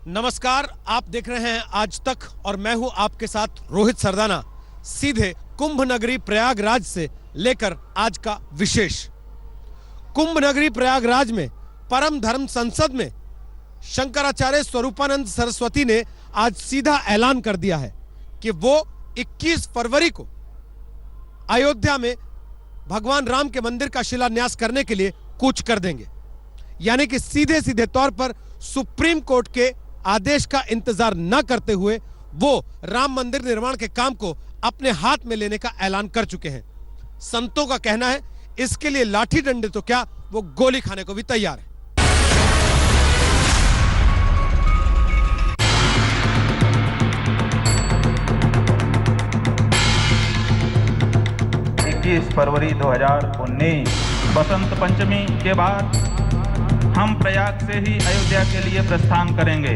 नमस्कार, आप देख रहे हैं आज तक और मैं हूं आपके साथ रोहित सरदाना। सीधे कुंभ नगरी प्रयागराज से लेकर आज का विशेष। कुंभ नगरी प्रयागराज में परम धर्म संसद में शंकराचार्य स्वरूपानंद सरस्वती ने आज सीधा ऐलान कर दिया है कि वो 21 फरवरी को अयोध्या में भगवान राम के मंदिर का शिलान्यास करने के लिए कूच कर देंगे। यानी कि सीधे सीधे तौर पर सुप्रीम कोर्ट के आदेश का इंतजार न करते हुए वो राम मंदिर निर्माण के काम को अपने हाथ में लेने का ऐलान कर चुके हैं। संतों का कहना है इसके लिए लाठी डंडे तो क्या, वो गोली खाने को भी तैयार है। फरवरी 2019 बसंत पंचमी के बाद हम प्रयाग से ही अयोध्या के लिए प्रस्थान करेंगे।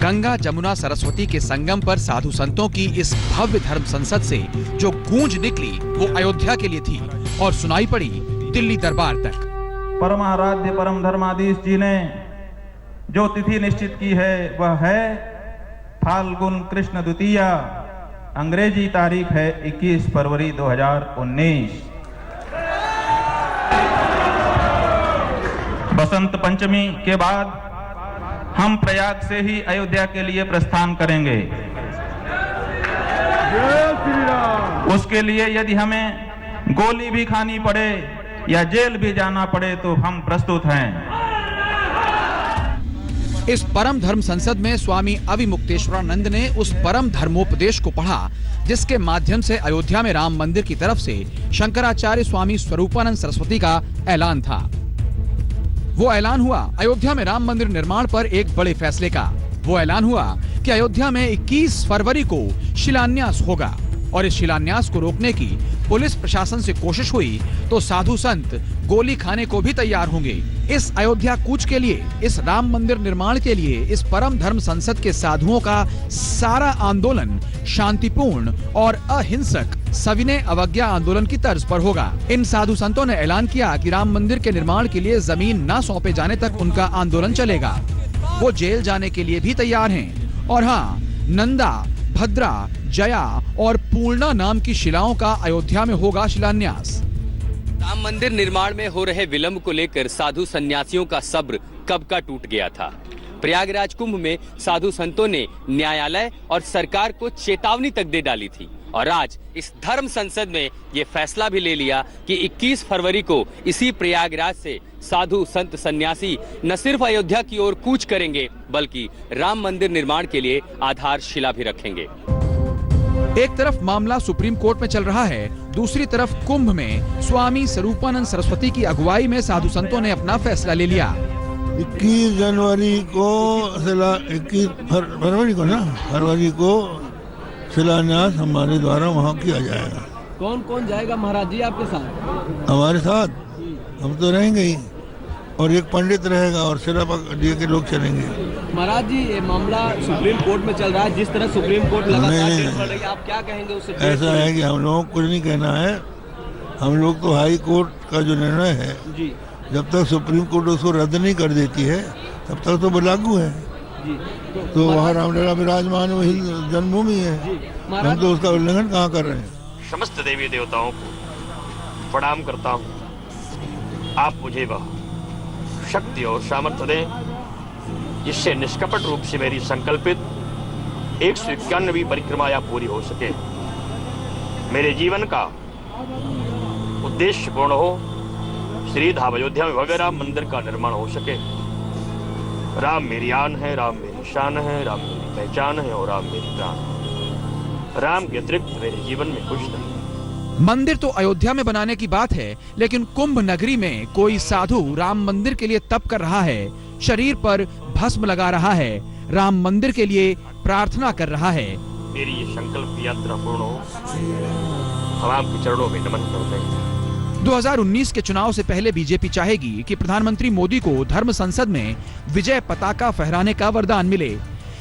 गंगा जमुना सरस्वती के संगम पर साधु संतों की इस भव्य धर्म संसद से जो गूंज निकली वो अयोध्या के लिए थी और सुनाई पड़ी दिल्ली दरबार तक। परम आराध्य परम धर्माधीश जी ने जो तिथि निश्चित की है वह है फाल्गुन कृष्ण द्वितीया। अंग्रेजी तारीख है 21 फरवरी 2019। बसंत पंचमी के बाद हम प्रयाग से ही अयोध्या के लिए प्रस्थान करेंगे। उसके लिए यदि हमें गोली भी खानी पड़े या जेल भी जाना पड़े तो हम प्रस्तुत हैं। इस परम धर्म संसद में स्वामी अविमुक्तेश्वरानंद ने उस परम धर्मोपदेश को पढ़ा जिसके माध्यम से अयोध्या में राम मंदिर की तरफ से शंकराचार्य स्वामी स्वरूपानंद सरस्वती का ऐलान था। वो ऐलान हुआ अयोध्या में राम मंदिर निर्माण पर एक बड़े फैसले का। वो ऐलान हुआ कि अयोध्या में 21 फरवरी को शिलान्यास होगा और इस शिलान्यास को रोकने की पुलिस प्रशासन से कोशिश हुई तो साधु संत गोली खाने को भी तैयार होंगे। इस अयोध्या कूच के लिए, इस राम मंदिर निर्माण के लिए इस परम धर्म संसद के साधुओं का सारा आंदोलन शांतिपूर्ण और अहिंसक सविनय अवज्ञा आंदोलन की तर्ज पर होगा। इन साधु संतों ने ऐलान किया कि राम मंदिर के निर्माण के लिए जमीन न सौंपे जाने तक उनका आंदोलन चलेगा। वो जेल जाने के लिए भी तैयार हैं। और हाँ, नंदा, भद्रा, जया और पूर्णा नाम की शिलाओं का अयोध्या में होगा शिलान्यास। राम मंदिर निर्माण में हो रहे विलंब को लेकर साधु सन्यासियों का सब्र कब का टूट गया था। प्रयागराज कुंभ में साधु संतों ने न्यायालय और सरकार को चेतावनी तक दे डाली थी और आज इस धर्म संसद में ये फैसला भी ले लिया कि 21 फरवरी को इसी प्रयागराज से साधु संत सन्यासी न सिर्फ अयोध्या की ओर कूच करेंगे बल्कि राम मंदिर निर्माण के लिए आधारशिला भी रखेंगे। एक तरफ मामला सुप्रीम कोर्ट में चल रहा है, दूसरी तरफ कुंभ में स्वामी स्वरूपानंद सरस्वती की अगुवाई में साधु संतों ने अपना फैसला ले लिया। 21 जनवरी को 21 फरवरी को ना फरवरी को शिलान्यास हमारे द्वारा वहाँ किया जाएगा। कौन कौन जाएगा महाराज जी आपके साथ? हमारे साथ हम तो रहेंगे ही और एक पंडित रहेगा और सिर्फ दिए के लोग चलेंगे। महाराज जी ये मामला सुप्रीम कोर्ट में चल रहा है, जिस तरह सुप्रीम कोर्ट लगातार डेट बढ़ रही है, आप क्या कहेंगे उससे? ऐसा है कि हम लोगों को कुछ नहीं कहना है। हम लोग तो हाई कोर्ट का जो निर्णय है जी, जब तक सुप्रीम कोर्ट उसको रद्द नहीं कर देती है तब तक तो वो लागू है जी। तो वहाँ रामलला विराजमान वही जन्मभूमि है, हम तो उसका उल्लंघन कहाँ कर रहे हैं। समस्त देवी देवताओं को प्रणाम करता हूँ। आप मुझे वह शक्ति और सामर्थ्य दें जिससे निष्कपट रूप से मेरी संकल्पित 191वीं परिक्रमा पूरी हो सके। मेरे जीवन का उद्देश्य पूर्ण हो, श्री धाम अयोध्या में भव्य राम मंदिर का निर्माण हो सके। राम मेरी आन है, राम मेरी शान है, राम मेरी पहचान है और राम मेरी प्राण। राम के अतिरिक्त मेरे जीवन में कुछ नहीं। मंदिर तो अयोध्या में बनाने की बात है, लेकिन कुंभ नगरी में कोई साधु राम मंदिर के लिए तप कर रहा है, शरीर पर भस्म लगा रहा है, राम मंदिर के लिए प्रार्थना कर रहा है। मेरी ये संकल्प यात्रा पूर्ण हो, हम आपके चरणों में नमन करते हैं। 2019 के चुनाव से पहले बीजेपी चाहेगी कि प्रधानमंत्री मोदी को धर्म संसद में विजय पताका फहराने का वरदान मिले,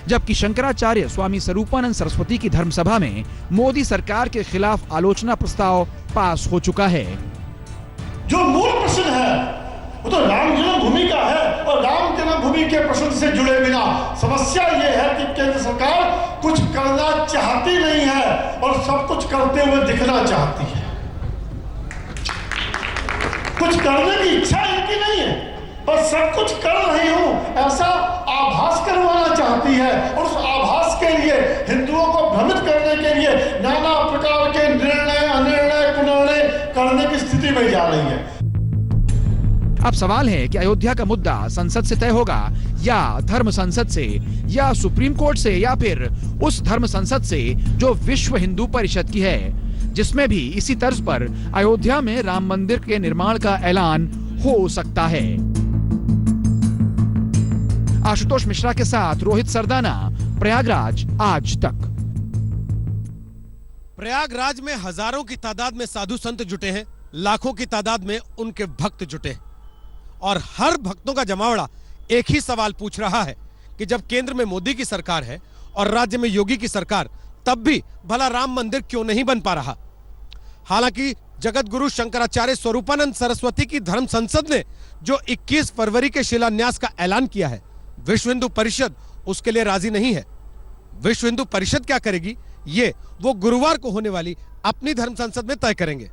जबकि शंकराचार्य स्वामी स्वरूपानंद सरस्वती की धर्म सभा में मोदी सरकार के खिलाफ आलोचना प्रस्ताव पास हो चुका है। जो मूल प्रश्न है वो तो राम जन्मभूमि का है, और राम जन्मभूमि के प्रश्न से जुड़े बिना समस्या ये है कि केंद्र सरकार कुछ करना चाहती नहीं है और सब कुछ करते हुए दिखना चाहती है। कुछ करने की इच्छा इनकी नहीं है, पर सब कुछ कर रही हूं ऐसा आभास करवाना चाहती है, और उस आभास के लिए हिंदुओं को भ्रमित करने के लिए नाना प्रकार के निर्णय अनिर्णय पुनर्णय करने की स्थिति में जा रही है। अब सवाल है कि अयोध्या का मुद्दा संसद से तय होगा या धर्म संसद से, या सुप्रीम कोर्ट से, या फिर उस धर्म संसद से जो विश्व हिंदू परिषद की है, जिसमें भी इसी तर्ज पर अयोध्या में राम मंदिर के निर्माण का ऐलान हो सकता है। आशुतोष मिश्रा के साथ रोहित सरदाना, प्रयागराज आज तक। प्रयागराज में हजारों की तादाद में साधु संत जुटे हैं, लाखों की तादाद में उनके भक्त जुटे हैं, और हर भक्तों का जमावड़ा एक ही सवाल पूछ रहा है कि जब केंद्र में मोदी की सरकार है और राज्य में योगी की सरकार, तब भी भला राम मंदिर क्यों नहीं बन पा रहा। हालांकि जगत गुरु शंकराचार्य स्वरूपानंद सरस्वती की धर्म संसद ने जो 21 फरवरी के शिलान्यास का ऐलान किया है, विश्व हिंदू परिषद उसके लिए राजी नहीं है। विश्व हिंदू परिषद क्या करेगी, ये वो गुरुवार को होने वाली अपनी धर्म संसद में तय करेंगे।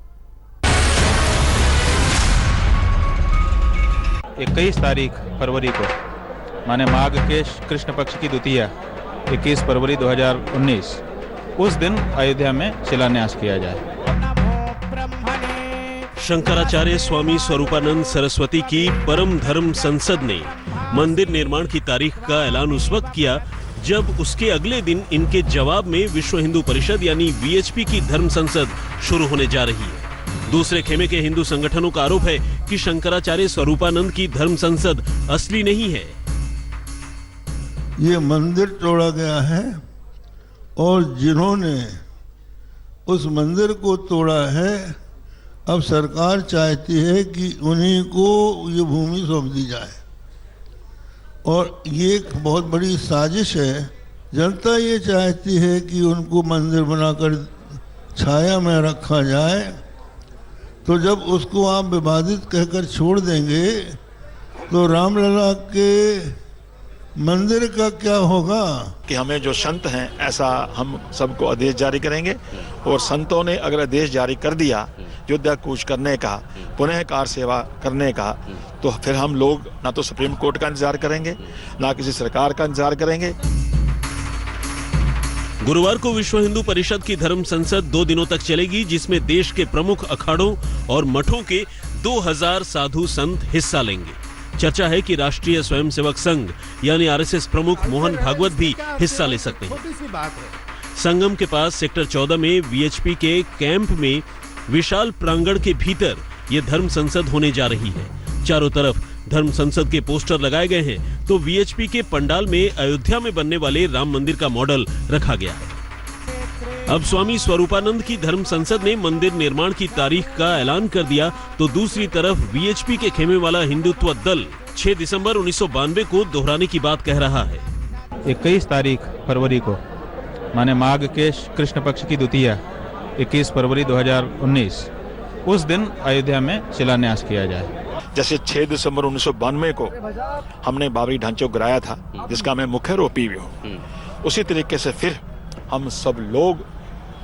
21 तारीख फरवरी को माने माघ के कृष्ण पक्ष की द्वितीया 21 फरवरी 2019 उस दिन अयोध्या में शिलान्यास किया जाए। शंकराचार्य स्वामी स्वरूपानंद सरस्वती की परम धर्म संसद ने मंदिर निर्माण की तारीख का ऐलान उस वक्त किया जब उसके अगले दिन इनके जवाब में विश्व हिंदू परिषद यानी वीएचपी की धर्म संसद शुरू होने जा रही है। दूसरे खेमे के हिंदू संगठनों का आरोप है कि शंकराचार्य स्वरूपानंद की धर्म संसद असली नहीं है। ये मंदिर तोड़ा गया है और जिन्होंने उस मंदिर को तोड़ा है, अब सरकार चाहती है कि उन्हीं को ये भूमि सौंप दी जाए, और ये एक बहुत बड़ी साजिश है। जनता ये चाहती है कि उनको मंदिर बनाकर छाया में रखा जाए, तो जब उसको आप विवादित कहकर छोड़ देंगे तो रामलला के मंदिर का क्या होगा। कि हमें जो संत हैं ऐसा हम सबको आदेश जारी करेंगे, और संतों ने अगर आदेश जारी कर दिया योद्धा कूच करने का, पुनः कार सेवा करने का, तो फिर हम लोग ना तो सुप्रीम कोर्ट का इंतजार करेंगे ना किसी सरकार का इंतजार करेंगे। गुरुवार को विश्व हिंदू परिषद की धर्म संसद 2 दिनों तक चलेगी, जिसमें देश के प्रमुख अखाड़ों और मठों के 2000 साधु संत हिस्सा लेंगे। चर्चा है कि राष्ट्रीय स्वयंसेवक संघ यानी आरएसएस प्रमुख मोहन भागवत भी हिस्सा ले सकते हैं। संगम के पास सेक्टर 14 में वीएचपी के कैंप में विशाल प्रांगण के भीतर ये धर्म संसद होने जा रही है। चारों तरफ धर्म संसद के पोस्टर लगाए गए हैं, तो वीएचपी के पंडाल में अयोध्या में बनने वाले राम मंदिर का मॉडल रखा गया है। अब स्वामी स्वरूपानंद की धर्म संसद ने मंदिर निर्माण की तारीख का ऐलान कर दिया, तो दूसरी तरफ वीएचपी के खेमे वाला हिंदुत्व दल 6 दिसंबर 1992 को दोहराने की बात कह रहा है। 21 तारीख फरवरी को माने माघ के कृष्ण पक्ष की द्वितीया 21 फरवरी 2019 उस दिन अयोध्या में शिलान्यास किया जाए। जैसे 6 दिसंबर 1992 को हमने बाबरी ढांचे को गिराया था, जिसका मैं मुख्य आरोपी भी हूँ, उसी तरीके से फिर हम सब लोग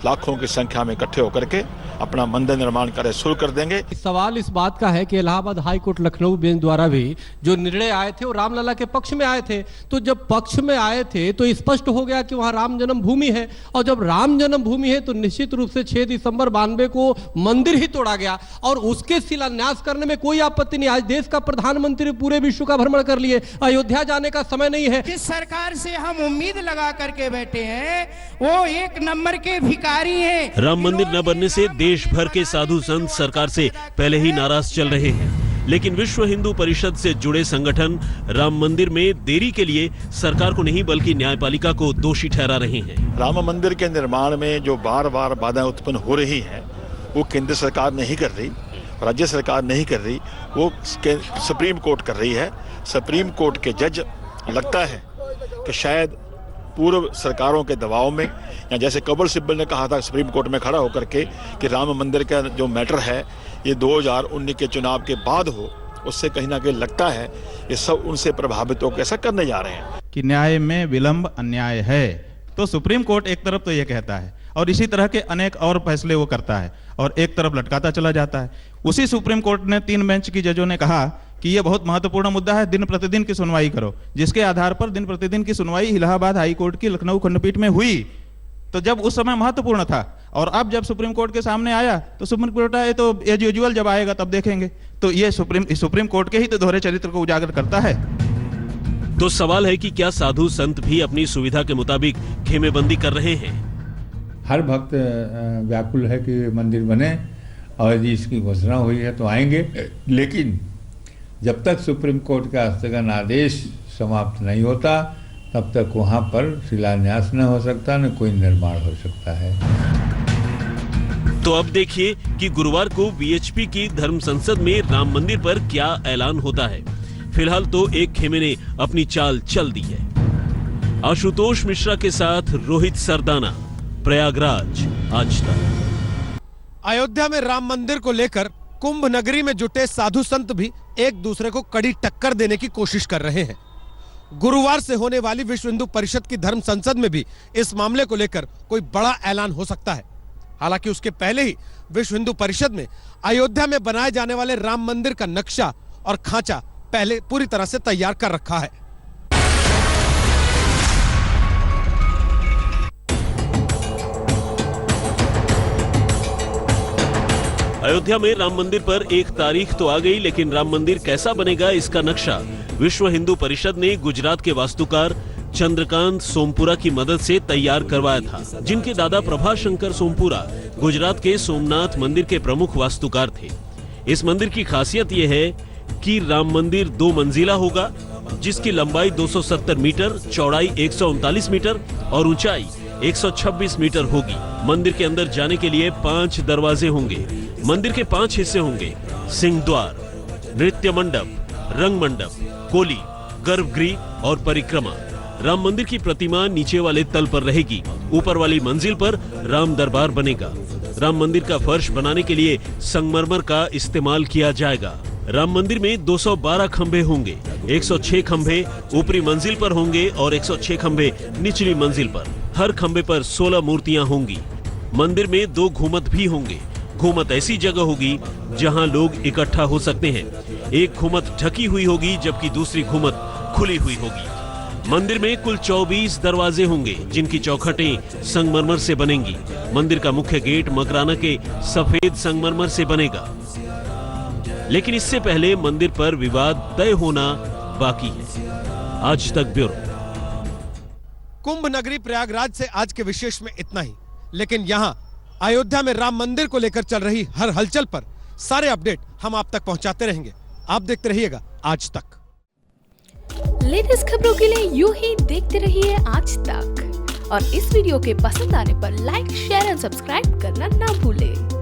लाखों की संख्या में इकट्ठे होकर के अपना मंदिर निर्माण कार्य शुरू कर देंगे। सवाल इस बात का है कि Allahabad high court Lucknow bench द्वारा भी जो निर्णय आए थे वो रामलला के पक्ष में आए थे, तो जब पक्ष में आए थे तो स्पष्ट हो गया कि वहां राम जन्मभूमि है, और जब राम जन्मभूमि है तो निश्चित रूप से 6 दिसंबर 92 को मंदिर ही तोड़ा गया, और उसके शिलान्यास करने में कोई आपत्ति नहीं। आज देश का प्रधानमंत्री पूरे विश्व का भ्रमण कर लिए, अयोध्या जाने का समय नहीं है। जिस सरकार से हम उम्मीद लगा करके बैठे हैं वो 1 नंबर के भिखारी हैं। राम मंदिर न बनने से देश भर के साधु संत सरकार से पहले ही नाराज चल रहे हैं, लेकिन विश्व हिंदू परिषद से जुड़े संगठन राम मंदिर में देरी के लिए सरकार को नहीं बल्कि न्यायपालिका को दोषी ठहरा रहे हैं। राम मंदिर के निर्माण में जो बार बार बाधाएं उत्पन्न हो रही हैं वो केंद्र सरकार नहीं कर रही, राज्य सरकार नहीं कर रही, वो सुप्रीम कोर्ट कर रही है। सुप्रीम कोर्ट के जज लगता है कि शायद पूर्व सरकारों के दबाव में, या जैसे कपिल सिब्बल ने कहा था सुप्रीम कोर्ट में खड़ा होकर के कि राम मंदिर का जो मैटर है ये 2019 के चुनाव के बाद हो, उससे कहीं ना कहीं लगता है ये सब उनसे प्रभावित होकर ऐसा करने जा रहे हैं कि न्याय में विलंब अन्याय है। तो सुप्रीम कोर्ट एक तरफ तो ये कहता है और इसी तरह के अनेक और फैसले वो करता है और एक तरफ लटकाता चला जाता है। उसी सुप्रीम कोर्ट ने 3 बेंच की जजों ने कहा कि यह बहुत महत्वपूर्ण मुद्दा है, दिन प्रतिदिन की सुनवाई करो, जिसके आधार पर दिन प्रतिदिन की सुनवाई इलाहाबाद हाई कोर्ट की लखनऊ खंडपीठ में हुई। तो जब उस समय महत्वपूर्ण था और अब जब सुप्रीम कोर्ट के सामने आया तो सुप्रीम कोर्ट आए तो एज यूजुअल जब आएगा तब देखेंगे। तो ये सुप्रीम कोर्ट के ही तो दोहरे चरित्र को उजागर करता है। तो सवाल है कि क्या साधु संत भी अपनी सुविधा के मुताबिक खेमेबंदी कर रहे हैं? हर भक्त व्याकुल है कि मंदिर बने और यदि इसकी घोषणा हुई है तो आएंगे, लेकिन जब तक सुप्रीम कोर्ट का स्थगन आदेश समाप्त नहीं होता तब तक वहाँ पर शिलान्यास न हो सकता न कोई निर्माण हो सकता है। तो अब देखिए कि गुरुवार को बीएचपी की धर्म संसद में राम मंदिर पर क्या ऐलान होता है। फिलहाल तो एक खेमे ने अपनी चाल चल दी है। आशुतोष मिश्रा के साथ रोहित सरदाना, प्रयागराज, आज तक। अयोध्या में राम मंदिर को लेकर कुंभ नगरी में जुटे साधु संत भी एक दूसरे को कड़ी टक्कर देने की कोशिश कर रहे हैं। गुरुवार से होने वाली विश्व हिंदू परिषद की धर्म संसद में भी इस मामले को लेकर कोई बड़ा ऐलान हो सकता है। हालांकि उसके पहले ही विश्व हिंदू परिषद में अयोध्या में बनाए जाने वाले राम मंदिर का नक्शा और खांचा पहले पूरी तरह से तैयार कर रखा है। अयोध्या में राम मंदिर पर एक तारीख तो आ गई, लेकिन राम मंदिर कैसा बनेगा इसका नक्शा विश्व हिंदू परिषद ने गुजरात के वास्तुकार चंद्रकांत सोमपुरा की मदद से तैयार करवाया था, जिनके दादा प्रभाशंकर सोमपुरा गुजरात के सोमनाथ मंदिर के प्रमुख वास्तुकार थे। इस मंदिर की खासियत यह है कि राम मंदिर 2 मंजिला होगा, जिसकी लंबाई 270 मीटर, चौड़ाई 139 मीटर और ऊंचाई 126 मीटर होगी। मंदिर के अंदर जाने के लिए 5 दरवाजे होंगे। मंदिर के 5 हिस्से होंगे: सिंह द्वार, नृत्य मंडप, रंग मंडप, कोली, गर्भगृह और परिक्रमा। राम मंदिर की प्रतिमा नीचे वाले तल पर रहेगी। ऊपर वाली मंजिल पर राम दरबार बनेगा। राम मंदिर का फर्श बनाने के लिए संगमरमर का इस्तेमाल किया जाएगा। राम मंदिर में 212 खंभे होंगे। 106 खंभे ऊपरी मंजिल पर होंगे और 106 खंभे निचली मंजिल पर। हर खंभे पर 16 मूर्तियां होंगी। मंदिर में 2 घूमत भी होंगे। घूमत ऐसी जगह होगी जहां लोग इकट्ठा हो सकते हैं। एक घूमत ढकी हुई होगी जबकि दूसरी घूमत खुली हुई होगी। मंदिर में कुल 24 दरवाजे होंगे, जिनकी चौखटें संगमरमर से बनेंगी। मंदिर का मुख्य गेट मकराना के सफेद संगमरमर से बनेगा। लेकिन इससे पहले मंदिर पर विवाद तय होना बाकी है। आज तक ब्यूरो। कुंभ नगरी प्रयागराज से आज के विशेष में इतना ही, लेकिन यहां अयोध्या में राम मंदिर को लेकर चल रही हर हलचल पर सारे अपडेट हम आप तक पहुंचाते रहेंगे। आप देखते रहिएगा आज तक। लेटेस्ट खबरों के लिए यूं ही देखते रहिए आज तक और इस वीडियो के पसंद आने पर लाइक, शेयर एंड सब्सक्राइब करना ना भूलें।